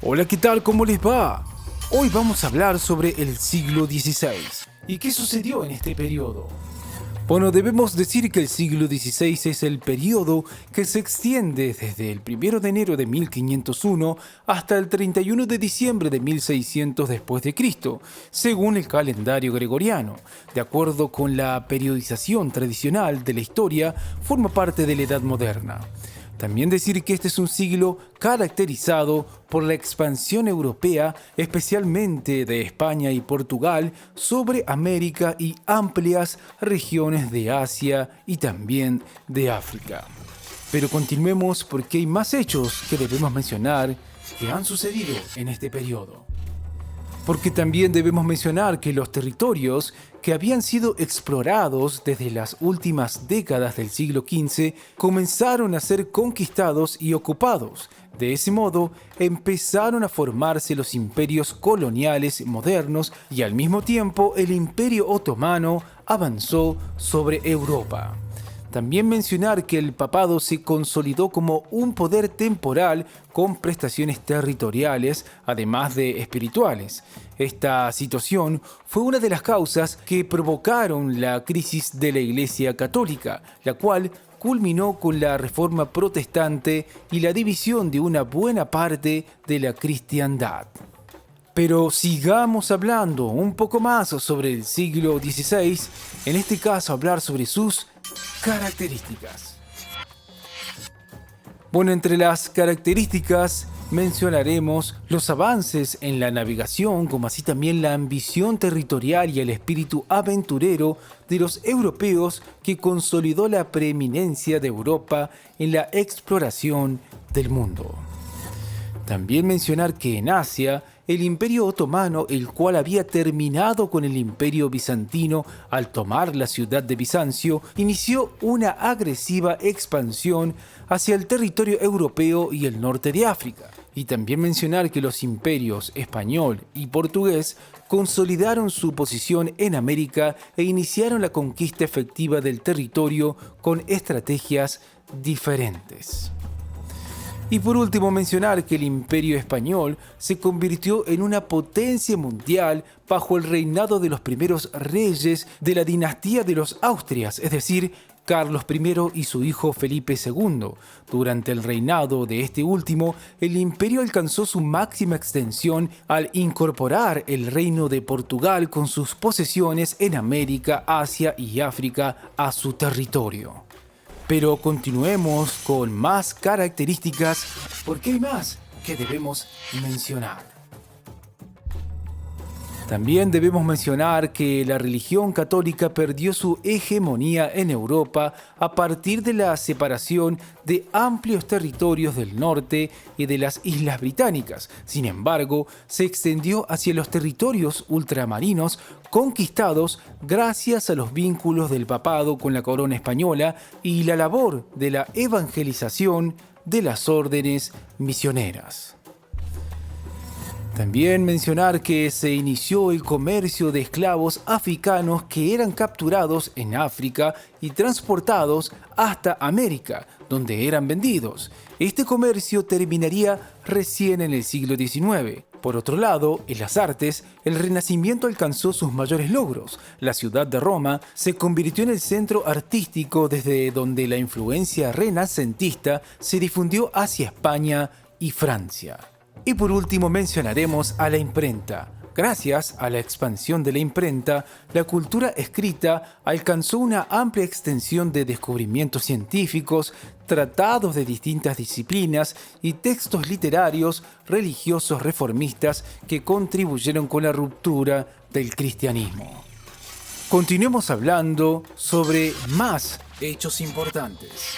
Hola, ¿qué tal? ¿Cómo les va? Hoy vamos a hablar sobre el siglo XVI. ¿Y qué sucedió en este periodo? Bueno, debemos decir que el siglo XVI es el periodo que se extiende desde el 1 de enero de 1501 hasta el 31 de diciembre de 1600 después de Cristo, según el calendario gregoriano. De acuerdo con la periodización tradicional de la historia, forma parte de la Edad Moderna. También decir que este es un siglo caracterizado por la expansión europea, especialmente de España y Portugal, sobre América y amplias regiones de Asia y también de África. Pero continuemos porque hay más hechos que debemos mencionar que han sucedido en este periodo. Porque también debemos mencionar que los territorios que habían sido explorados desde las últimas décadas del siglo XV comenzaron a ser conquistados y ocupados. De ese modo, empezaron a formarse los imperios coloniales modernos y al mismo tiempo el Imperio Otomano avanzó sobre Europa. También mencionar que el papado se consolidó como un poder temporal con prestaciones territoriales, además de espirituales. Esta situación fue una de las causas que provocaron la crisis de la Iglesia Católica, la cual culminó con la Reforma Protestante y la división de una buena parte de la cristiandad. Pero sigamos hablando un poco más sobre el siglo XVI, en este caso hablar sobre sus características. Bueno, entre las características mencionaremos los avances en la navegación, como así también la ambición territorial y el espíritu aventurero de los europeos que consolidó la preeminencia de Europa en la exploración del mundo. También mencionar que en Asia, el Imperio Otomano, el cual había terminado con el Imperio Bizantino al tomar la ciudad de Bizancio, inició una agresiva expansión hacia el territorio europeo y el norte de África. Y también mencionar que los imperios español y portugués consolidaron su posición en América e iniciaron la conquista efectiva del territorio con estrategias diferentes. Y por último mencionar que el Imperio Español se convirtió en una potencia mundial bajo el reinado de los primeros reyes de la dinastía de los Austrias, es decir, Carlos I y su hijo Felipe II. Durante el reinado de este último, el imperio alcanzó su máxima extensión al incorporar el reino de Portugal con sus posesiones en América, Asia y África a su territorio. Pero continuemos con más características porque hay más que debemos mencionar. También debemos mencionar que la religión católica perdió su hegemonía en Europa a partir de la separación de amplios territorios del norte y de las Islas Británicas. Sin embargo, se extendió hacia los territorios ultramarinos conquistados gracias a los vínculos del papado con la corona española y la labor de la evangelización de las órdenes misioneras. También mencionar que se inició el comercio de esclavos africanos que eran capturados en África y transportados hasta América, donde eran vendidos. Este comercio terminaría recién en el siglo XIX. Por otro lado, en las artes, el Renacimiento alcanzó sus mayores logros. La ciudad de Roma se convirtió en el centro artístico desde donde la influencia renacentista se difundió hacia España y Francia. Y por último mencionaremos a la imprenta. Gracias a la expansión de la imprenta, la cultura escrita alcanzó una amplia extensión de descubrimientos científicos, tratados de distintas disciplinas y textos literarios religiosos reformistas que contribuyeron con la ruptura del cristianismo. Continuemos hablando sobre más hechos importantes.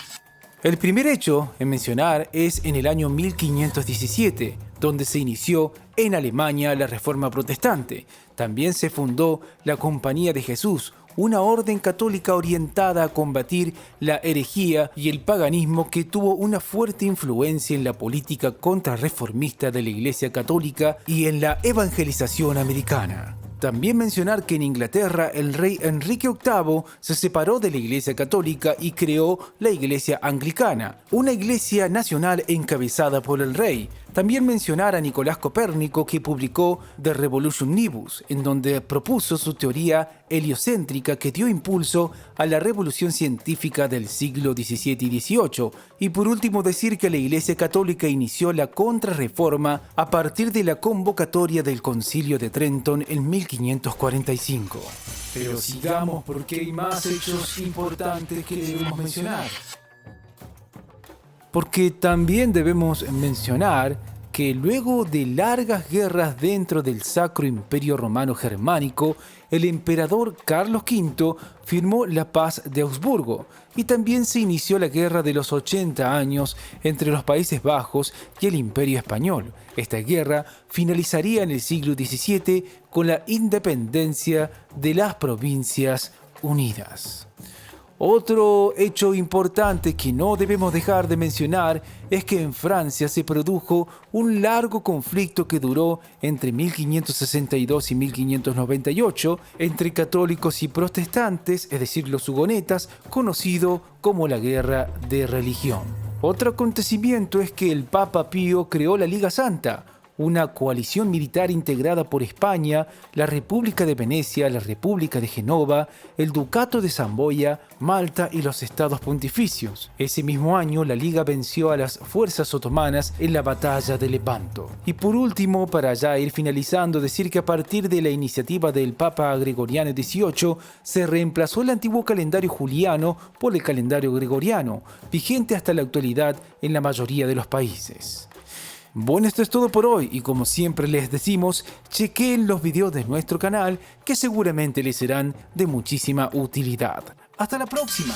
El primer hecho en mencionar es en el año 1517, donde se inició en Alemania la Reforma Protestante. También se fundó la Compañía de Jesús, una orden católica orientada a combatir la herejía y el paganismo que tuvo una fuerte influencia en la política contrarreformista de la Iglesia Católica y en la evangelización americana. También mencionar que en Inglaterra el rey Enrique VIII se separó de la Iglesia Católica y creó la Iglesia Anglicana, una iglesia nacional encabezada por el rey. También mencionar a Nicolás Copérnico, que publicó The Revolution Nibus, en donde propuso su teoría heliocéntrica que dio impulso a la revolución científica del siglo XVII y XVIII. Y por último decir que la Iglesia Católica inició la Contrarreforma a partir de la convocatoria del Concilio de Trenton en 1545. Pero sigamos porque hay más hechos importantes que debemos mencionar. Porque también debemos mencionar que luego de largas guerras dentro del Sacro Imperio Romano Germánico, el emperador Carlos V firmó la Paz de Augsburgo y también se inició la Guerra de los 80 años entre los Países Bajos y el Imperio Español. Esta guerra finalizaría en el siglo XVII con la independencia de las Provincias Unidas. Otro hecho importante que no debemos dejar de mencionar es que en Francia se produjo un largo conflicto que duró entre 1562 y 1598 entre católicos y protestantes, es decir, los hugonetas, conocido como la Guerra de Religión. Otro acontecimiento es que el Papa Pío creó la Liga Santa, una coalición militar integrada por España, la República de Venecia, la República de Genova, el Ducato de Saboya, Malta y los Estados Pontificios. Ese mismo año, la Liga venció a las fuerzas otomanas en la batalla de Lepanto. Y por último, para ya ir finalizando, decir que a partir de la iniciativa del Papa Gregoriano XVIII, se reemplazó el antiguo calendario juliano por el calendario gregoriano, vigente hasta la actualidad en la mayoría de los países. Bueno, esto es todo por hoy y como siempre les decimos, chequen los videos de nuestro canal que seguramente les serán de muchísima utilidad. ¡Hasta la próxima!